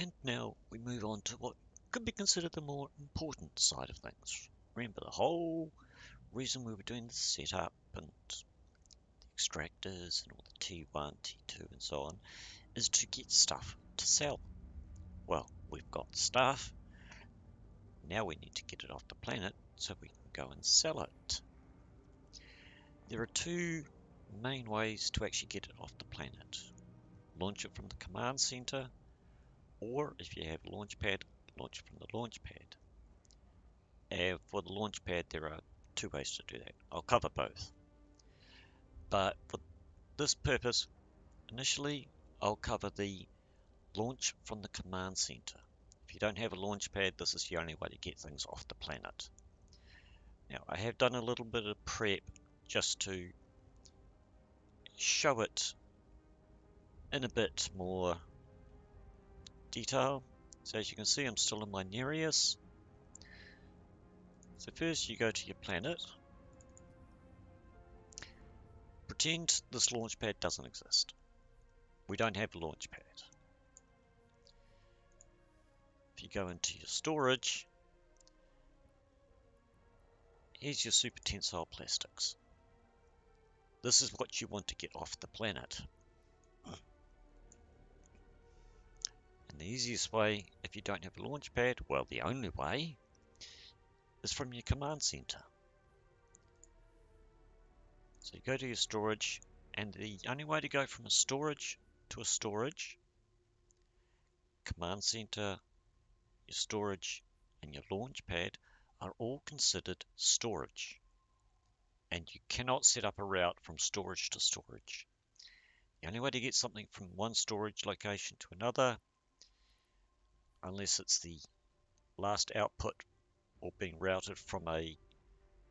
And now we move on to what could be considered the more important side of things. Remember, the whole reason we were doing the setup and the extractors and all the T1, T2 and so on is to get stuff to sell. Well, we've got stuff. Now we need to get it off the planet so we can go and sell it. There are two main ways to actually get it off the planet. Launch it from the command center, or if you have a launch pad, launch it from the launch pad. And for the launch pad, there are two ways to do that. I'll cover both. But for this purpose, initially, I'll cover the launch from the command center. If you don't have a launch pad, this is the only way to get things off the planet. Now, I have done a little bit of prep just to show it in a bit more detail. So as you can see, I'm still in my Nereus. So first you go to your planet. Pretend this launch pad doesn't exist. We don't have a launch pad. If you go into your storage, here's your super tensile plastics. This is what you want to get off the planet. And the easiest way, if you don't have a launch pad, well, the only way, is from your command center. So you go to your storage, and the only way to go from a storage to a storage, command center, your storage, and your launch pad are all considered storage. And you cannot set up a route from storage to storage. The only way to get something from one storage location to another, unless it's the last output or being routed from a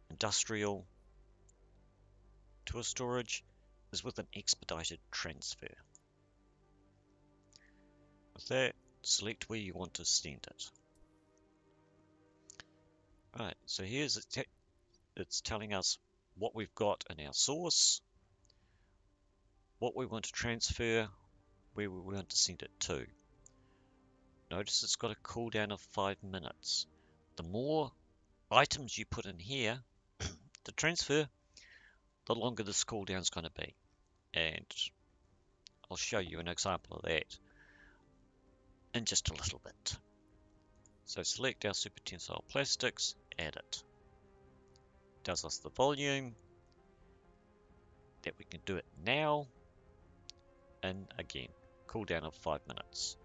industrial to a storage, is with an expedited transfer. With that, select where you want to send it. Right, so here's it's telling us what we've got in our source, what we want to transfer, where we want to send it to. Notice it's got a cooldown of 5 minutes. The more items you put in here to transfer, the longer this cooldown is going to be. And I'll show you an example of that in just a little bit. So select our super tensile plastics, add it. Tells us the volume, that we can do it now, and again, cooldown of 5 minutes.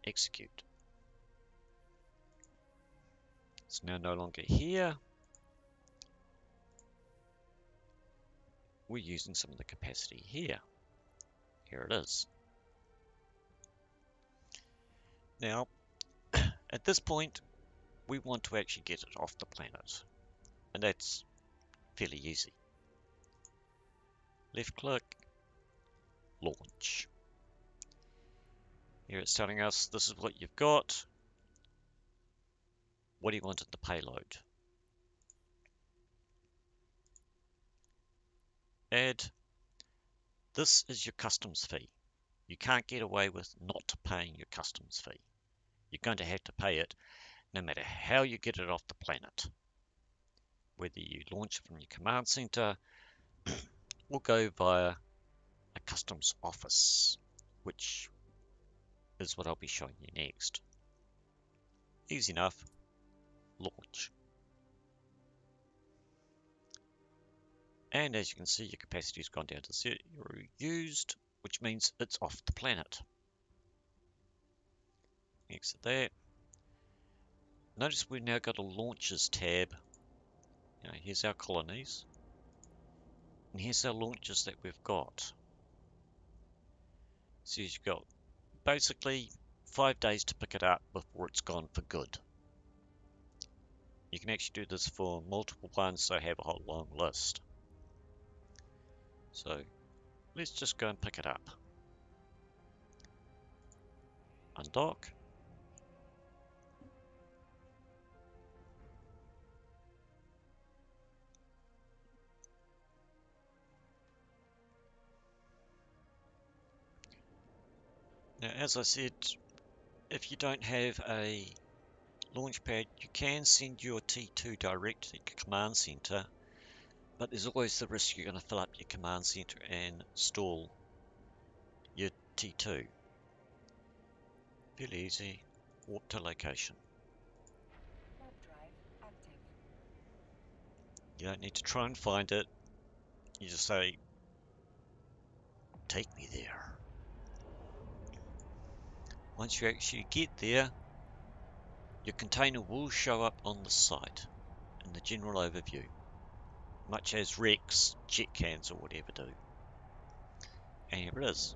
Execute. It's now no longer here. We're using some of the capacity here. Here it is. Now, at this point, we want to actually get it off the planet. And that's fairly easy. Left click, launch. Here it's telling us this is what you've got. What do you want in the payload? Add. This is your customs fee. You can't get away with not paying your customs fee. You're going to have to pay it no matter how you get it off the planet. Whether you launch it from your command center or go via a customs office, which is what I'll be showing you next. Easy enough. Launch. And as you can see, your capacity has gone down to 0 used, which means it's off the planet. Exit that. Notice we've now got a launches tab. Here's our colonies. And here's our launches that we've got. So you've got basically 5 days to pick it up before it's gone for good. You can actually do this for multiple ones, so have a whole long list. So let's just go and pick it up. Undock. Now, as I said, if you don't have a launch pad, you can send your T2 direct to your command center, but there's always the risk you're going to fill up your command center and stall your T2. Fairly easy. Warp to location. Warp drive active. You don't need to try and find it. You just say, take me there. Once you actually get there, your container will show up on the site in the general overview, much as Rex, jet cans, or whatever do. And here it is.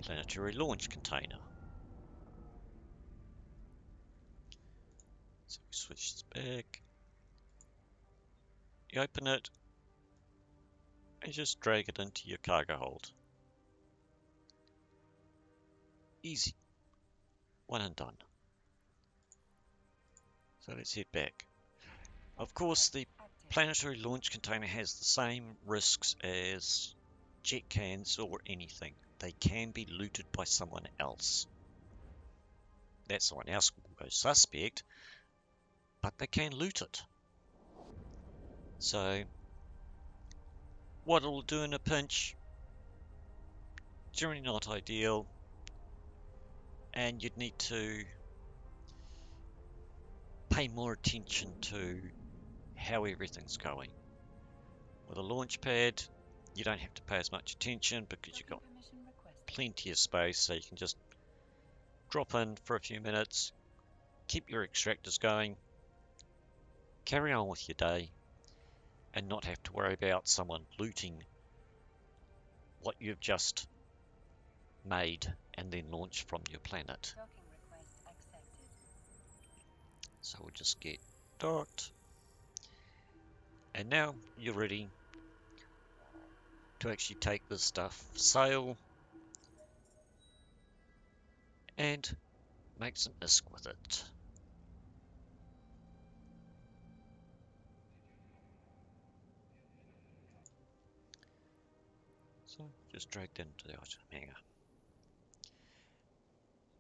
Planetary launch container. So we switch this back. You open it and just drag it into your cargo hold. Easy. One and done. So let's head back. Of course, the planetary launch container has the same risks as jet cans or anything. They can be looted by someone else. That someone else will go suspect, but they can loot it. So, what it'll do in a pinch, generally not ideal, and you'd need to pay more attention to how everything's going. With a launch pad, you don't have to pay as much attention because you've got plenty of space, so you can just drop in for a few minutes, keep your extractors going, carry on with your day, and not have to worry about someone looting what you've just made and then launched from your planet. Docking request accepted. So we'll just get docked. And now you're ready to actually take this stuff sail and make some ISK with it. So just drag that into the item hanger.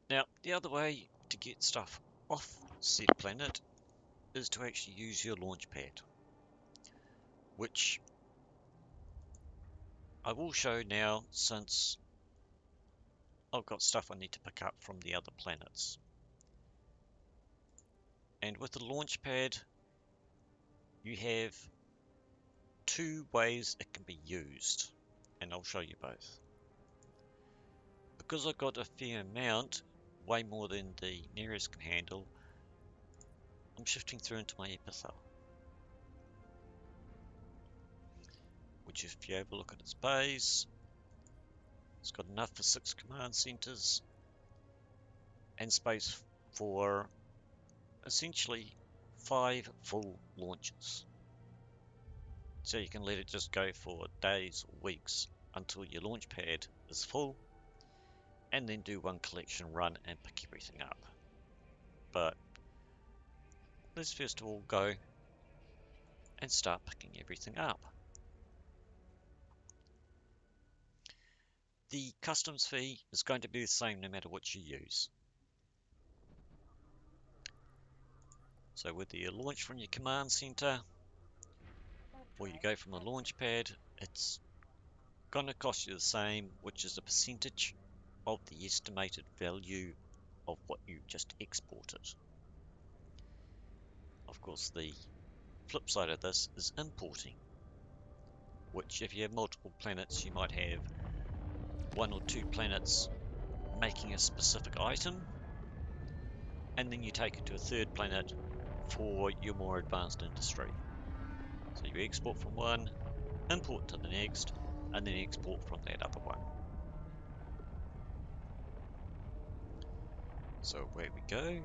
Now the other way to get stuff off said planet is to actually use your launch pad, which I will show now since I've got stuff I need to pick up from the other planets. And with the launch pad, you have two ways it can be used, and I'll show you both. Because I've got a fair amount, way more than the nearest can handle, I'm shifting through into my epithel, which if you have a look at its bays, it's got enough for 6 command centers and space for essentially 5 full launches. So you can let it just go for days or weeks until your launch pad is full, and then do one collection run and pick everything up. But let's first of all go and start picking everything up. The customs fee is going to be the same no matter what you use. So whether you launch from your command center or you go from a launch pad, it's going to cost you the same, which is a percentage of the estimated value of what you just exported. Of course, the flip side of this is importing, which if you have multiple planets, you might have 1 or 2 planets making a specific item, and then you take it to a third planet for your more advanced industry. So you export from one, import to the next, and then export from that other one. So away we go.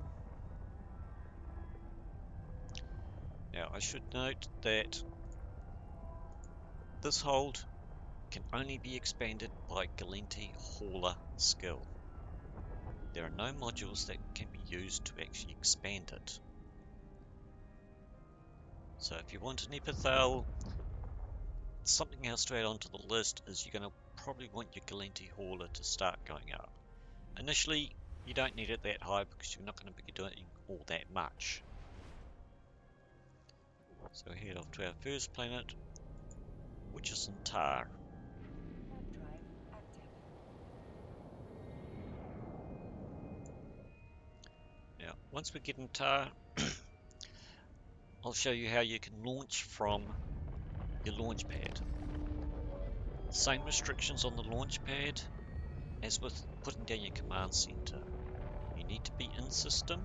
Now I should note that this hold can only be expanded by Gallente Hauler skill. There are no modules that can be used to actually expand it. So if you want an epithel, something else to add onto the list is you're going to probably want your Gallente Hauler to start going up. Initially, you don't need it that high because you're not going to be doing all that much. So head off to our first planet, which is in Tar. Warp drive active. Now, once we get in Tar, I'll show you how you can launch from your launch pad. Same restrictions on the launch pad as with putting down your command center. You need to be in system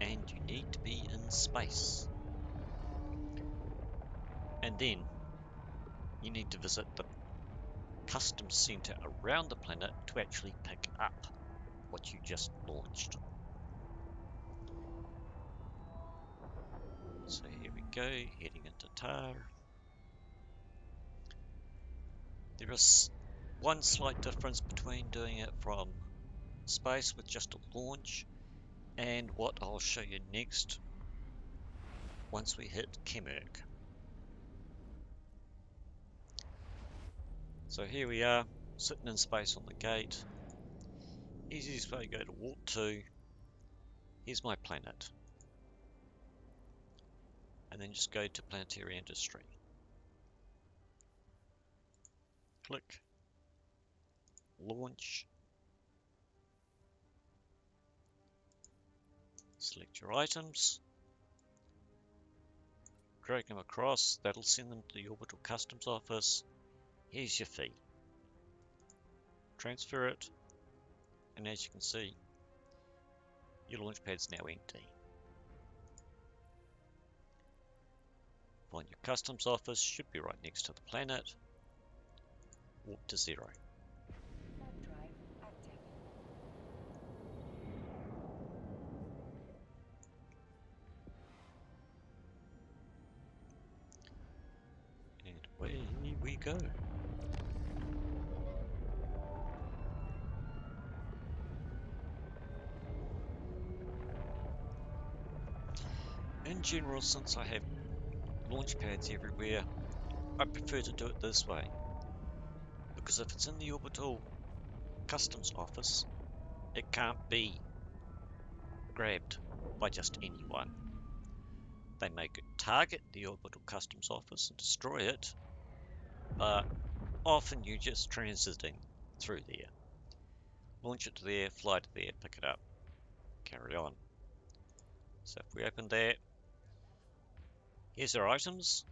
and you need to be in space. And then you need to visit the custom center around the planet to actually pick up what you just launched. So here we go, heading into Tar. There is one slight difference between doing it from space with just a launch and what I'll show you next once we hit Kemerk. So here we are, sitting in space on the gate. Easiest way to go to warp to. Here's my planet. And then just go to Planetary Industry. Click. Launch. Select your items. Drag them across. That'll send them to the Orbital Customs Office. Here's your fee. Transfer it. And as you can see, your launch pad's now empty. Find your customs office, should be right next to the planet. Warp to 0. Warp drive active. And away we go. In general, since I have launch pads everywhere, I prefer to do it this way. Because if it's in the orbital customs office, it can't be grabbed by just anyone. They may target the orbital customs office and destroy it, but often you're just transiting through there. Launch it to there, fly to there, pick it up, carry on. So if we open that, here's our items.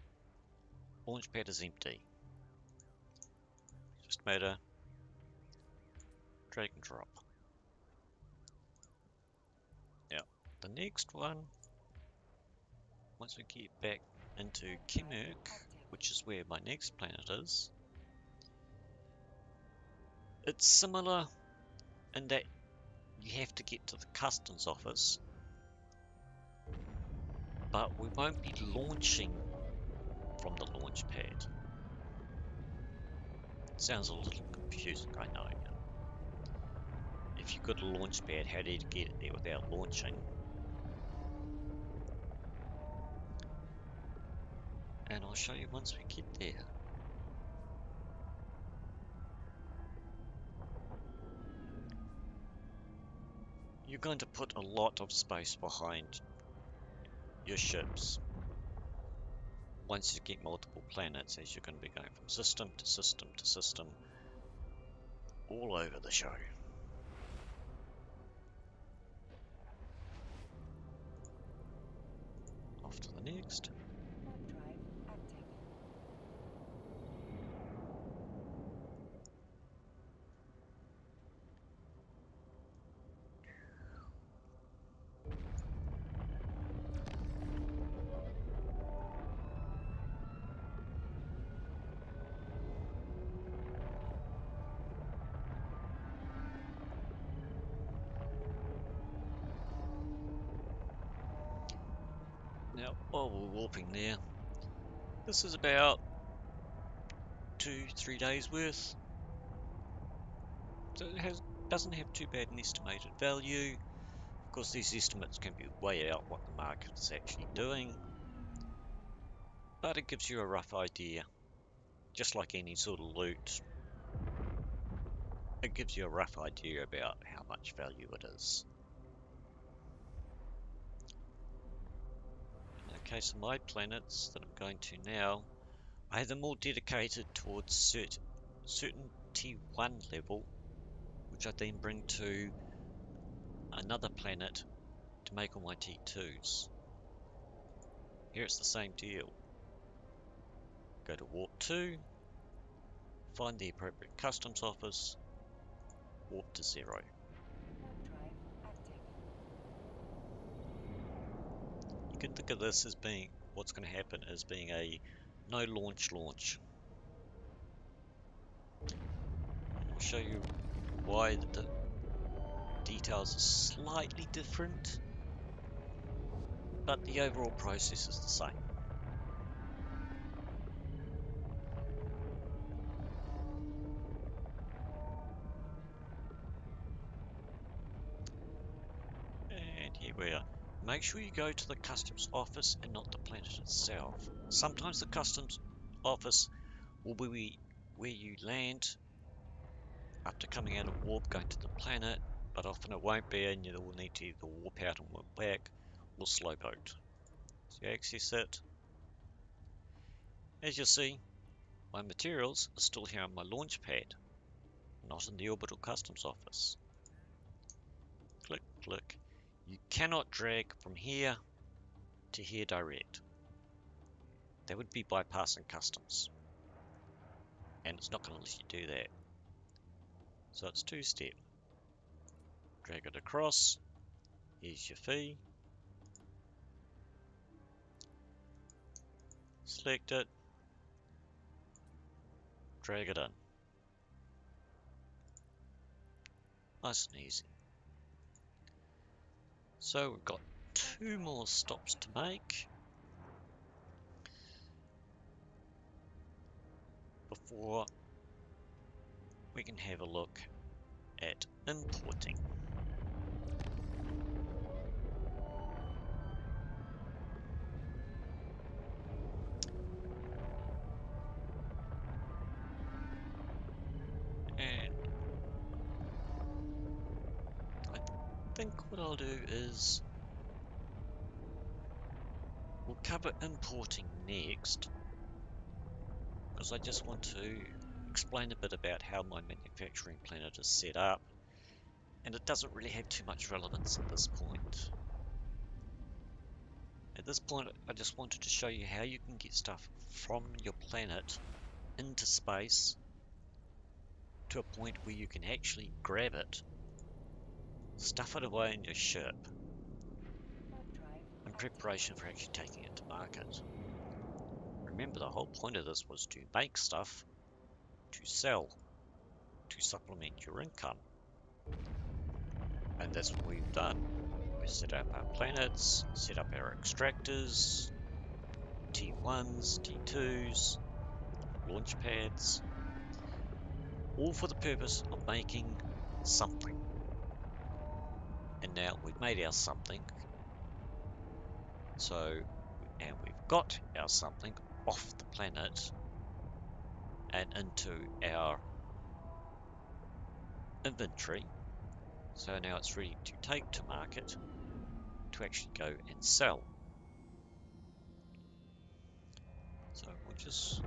Launchpad is empty. Just made a drag and drop. Now, the next one, once we get back into Kemerk, which is where my next planet is, it's similar in that you have to get to the customs office, but we won't be launching from the launch pad. Sounds a little confusing, I know. If you've got a launch pad, how do you get it there without launching? And I'll show you once we get there. You're going to put a lot of space behind your ships once you get multiple planets, as you're going to be going from system to system to system all over the show. Off to the next. Warp drive active. Now, while we're warping there, this is about 2-3 days worth. So it doesn't have too bad an estimated value. Of course, these estimates can be way out what the market is actually doing, but it gives you a rough idea, just like any sort of loot. it gives you a rough idea about how much value it is. In the case of my planets that I'm going to now, I have them all dedicated towards certain T1 level, which I then bring to another planet to make all my T2s. Here it's the same deal. Go to Warp 2, find the appropriate customs office, warp to 0. Warp drive active. You can think of this as being, what's going to happen as being a no launch. And I'll show you why the details are slightly different, but the overall process is the same. And here we are. Make sure you go to the customs office and not the planet itself. Sometimes the customs office will be where you land after coming out of warp going to the planet, but often it won't be, and you will need to either warp out and warp back or slow boat. So you access it. As you'll see, my materials are still here on my launch pad, not in the orbital customs office. Click, click. You cannot drag from here to here direct. That would be bypassing customs, and it's not going to let you do that. So it's two-step. Drag it across. Here's your fee. Select it. Drag it in. Nice and easy. So we've got 2 more stops to make before we can have a look at importing. And I think what I'll do is we'll cover importing next, because I just want to explain a bit about how my manufacturing planet is set up, and it doesn't really have too much relevance at this point. At this point, I just wanted to show you how you can get stuff from your planet into space to a point where you can actually grab it, stuff it away in your ship, Warp drive in active. preparation for actually taking it to market. Remember, the whole point of this was to make stuff to sell, to supplement your income. And that's what we've done. We set up our planets, set up our extractors, T1s, T2s, launch pads, all for the purpose of making something. And now we've made our something, and we've got our something off the planet and into our inventory. So now it's ready to take to market to actually go and sell. So we'll just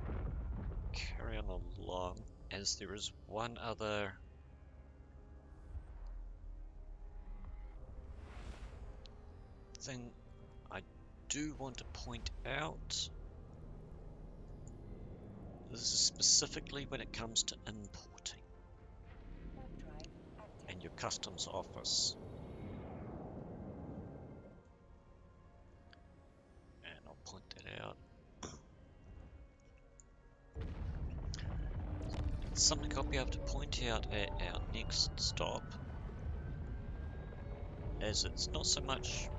carry on along, as there is one other thing I do want to point out. This is specifically when it comes to importing Warp drive active. and your customs office. And I'll point that out. It's something I'll be able to point out at our next stop, as it's not so much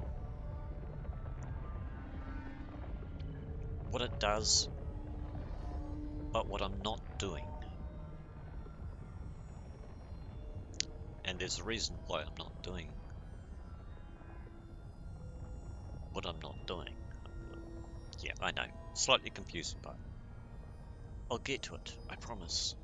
what it does, but what I'm not doing. And there's a reason why I'm not doing what I'm not doing. Yeah, I know, slightly confusing, but I'll get to it, I promise.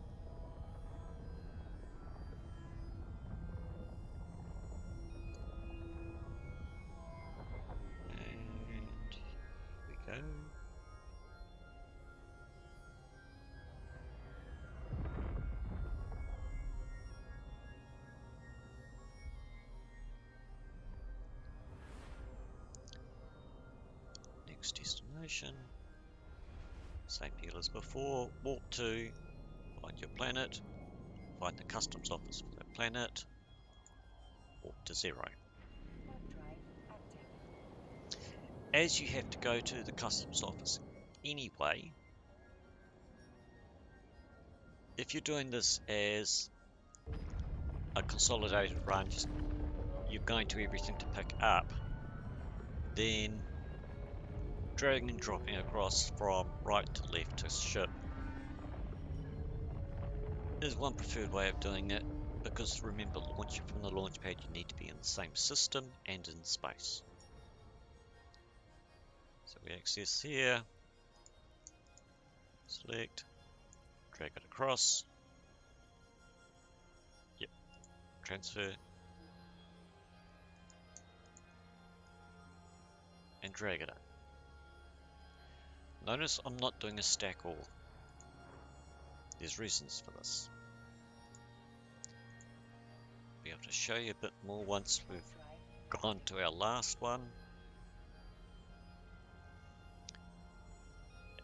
next destination. Same deal as before. Walk to, find your planet, find the customs office for that planet, walk to 0. Warp drive active. As you have to go to the customs office anyway, if you're doing this as a consolidated run, just you're going to everything to pick up, then dragging and dropping across from right to left to ship is one preferred way of doing it, because remember, launching from the launch pad you need to be in the same system and in space. So we access here, select, drag it across, yep, transfer, and drag it in. Notice I'm not doing a stack all. There's reasons for this. I'll be able to show you a bit more once we've gone to our last one,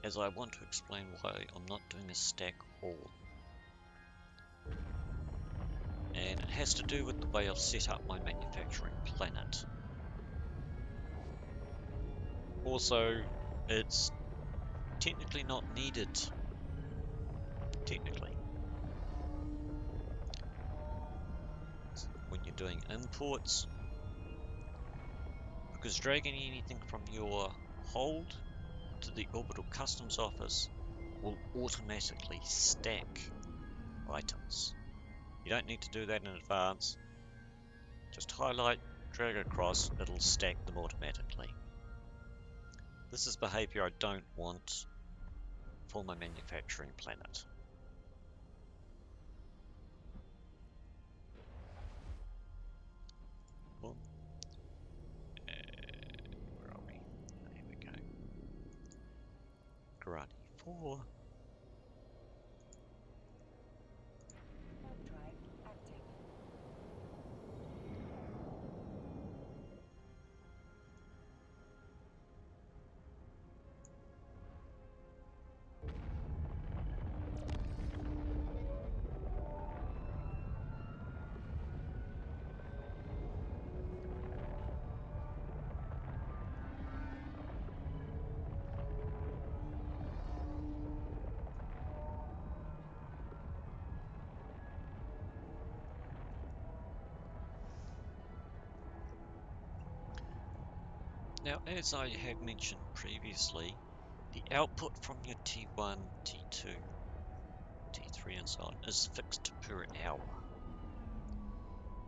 as I want to explain why I'm not doing a stack all. And it has to do with the way I've set up my manufacturing planet. Also, it's technically not needed. Technically. So when you're doing imports, because dragging anything from your hold to the orbital customs office will automatically stack items. You don't need to do that in advance. Just highlight, drag across, it'll stack them automatically. This is behavior I don't want for my manufacturing planet. Cool. Where are we? Here we go. Karate 4. Warp drive active. Now, as I have mentioned previously, the output from your T1, T2, T3 and so on is fixed per hour.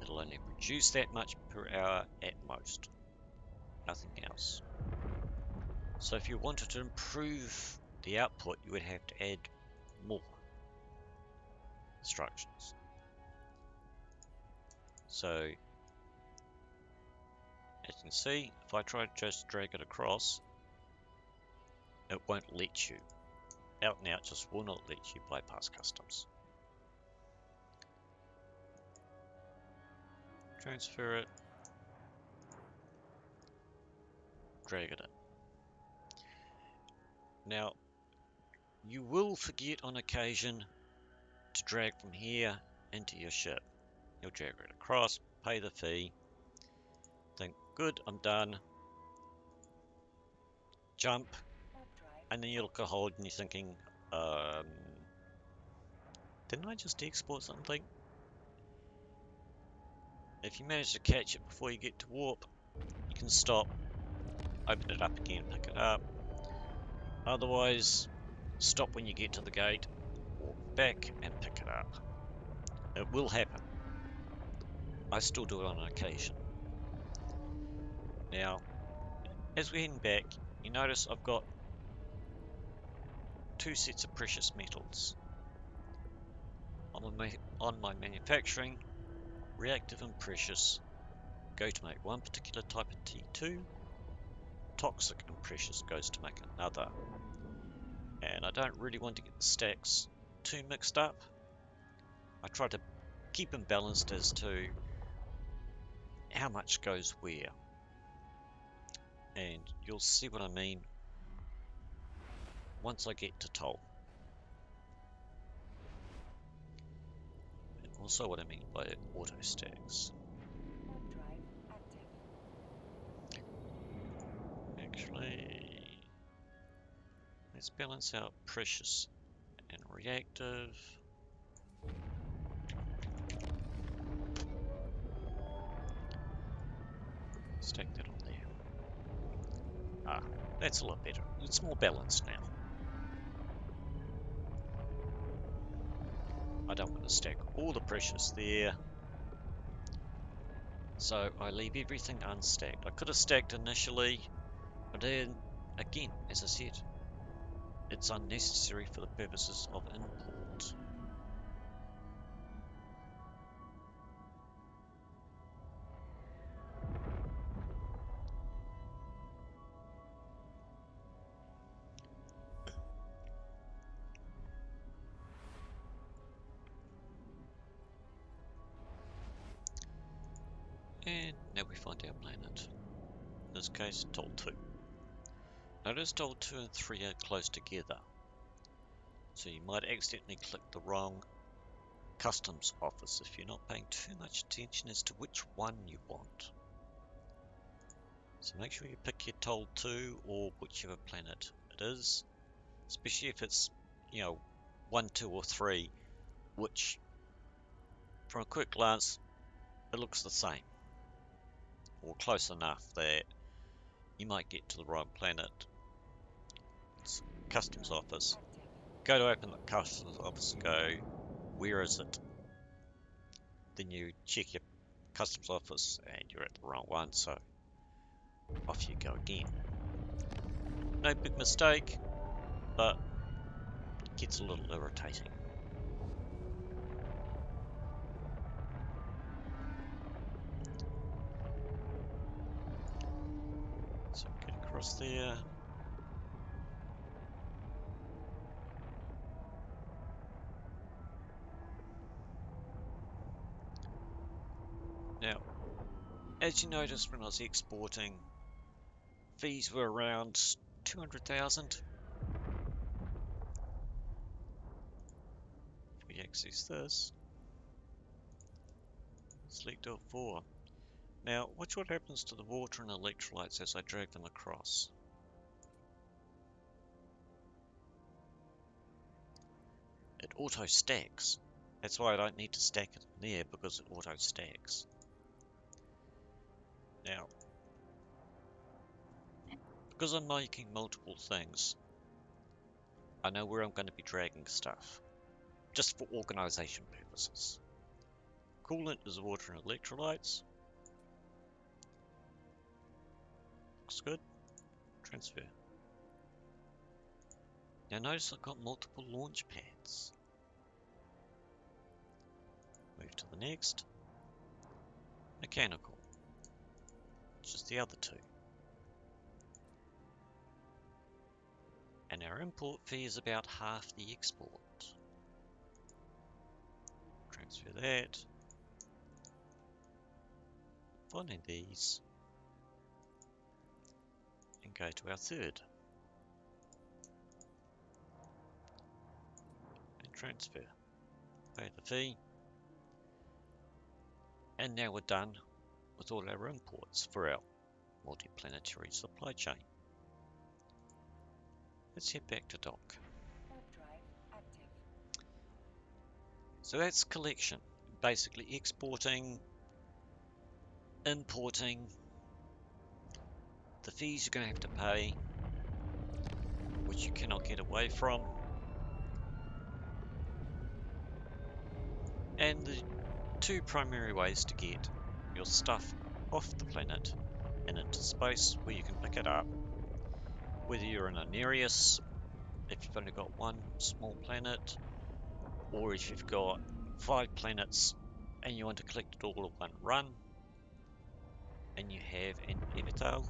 It'll only produce that much per hour at most, nothing else. So if you wanted to improve the output, you would have to add more instructions. So, as you can see, if I try to just drag it across, it won't let you. Out and out just will not let you bypass customs. Transfer it, drag it in. Now, you will forget on occasion to drag from here into your ship. You'll drag it across, pay the fee, think, good, I'm done, jump, Warp drive. and then you look at hold and you're thinking, didn't I just export something? If you manage to catch it before you get to warp, you can stop, open it up again, pick it up. Otherwise, stop when you get to the gate, walk back and pick it up. It will happen. I still do it on occasion. Now, as we're heading back, you notice I've got 2 sets of precious metals. On my manufacturing, reactive and precious go to make one particular type of T2, toxic and precious goes to make another. And I don't really want to get the stacks too mixed up. I try to keep them balanced as to how much goes where. And you'll see what I mean once I get to toll. And also what I mean by auto stacks. Warp drive active. Actually, let's balance out precious and reactive. Stack that on there. Ah, that's a lot better. It's more balanced now. I don't want to stack all the precious there. So I leave everything unstacked. I could have stacked initially, but then, again, as I said, it's unnecessary for the purposes of import. And now we find our planet. In this case, Toll 2. Notice Toll 2 and 3 are close together. So you might accidentally click the wrong customs office if you're not paying too much attention as to which one you want. So make sure you pick your Toll 2 or whichever planet it is, especially if it's, 1, 2 or 3, which from a quick glance it looks the same or close enough that you might get to the wrong planet. It's customs office. Go to open the customs office and go, where is it? Then you check your customs office and you're at the wrong one, so off you go again. No big mistake, but it gets a little irritating. So get across there. Now, as you noticed when I was exporting, fees were around 200,000. If we access this, select L4. Now, watch what happens to the water and electrolytes as I drag them across. It auto stacks. That's why I don't need to stack it in there, because it auto stacks. Now, because I'm making multiple things, I know where I'm going to be dragging stuff, just for organization purposes. Coolant is water and electrolytes. Looks good. Transfer. Now notice I've got multiple launch pads. Move to the next. Mechanical, which is the other two. And our import fee is about half the export. Transfer that. Finding these. And go to our third. And transfer. Pay the fee. And now we're done with all our imports for our multi-planetary supply chain. Let's head back to dock. Warp drive active. So that's collection. Basically exporting, importing, the fees you're going to have to pay, which you cannot get away from, and the two primary ways to get your stuff off the planet and into space where you can pick it up, whether you're in a Nereus, if you've only got one small planet, or if you've got 5 planets and you want to collect it all in one run, and you have an Evital.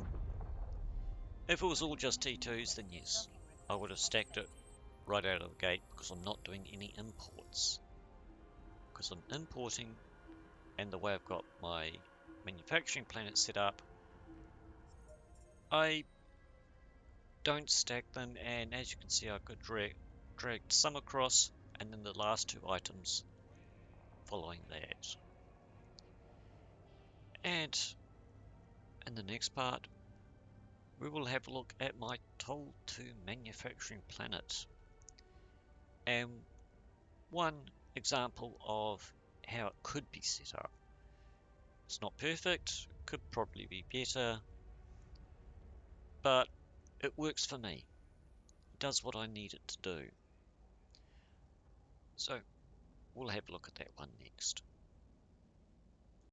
If it was all just T2s, then yes, I would have stacked it right out of the gate, because I'm not doing any imports. Because I'm importing, and the way I've got my manufacturing planet set up, I don't stack them, and as you can see, I could dragged some across, and then the last two items following that. And in the next part, we will have a look at my tool to manufacturing planet, and one example of how it could be set up. It's not perfect, could probably be better, but it works for me. It does what I need it to do. So we'll have a look at that one next.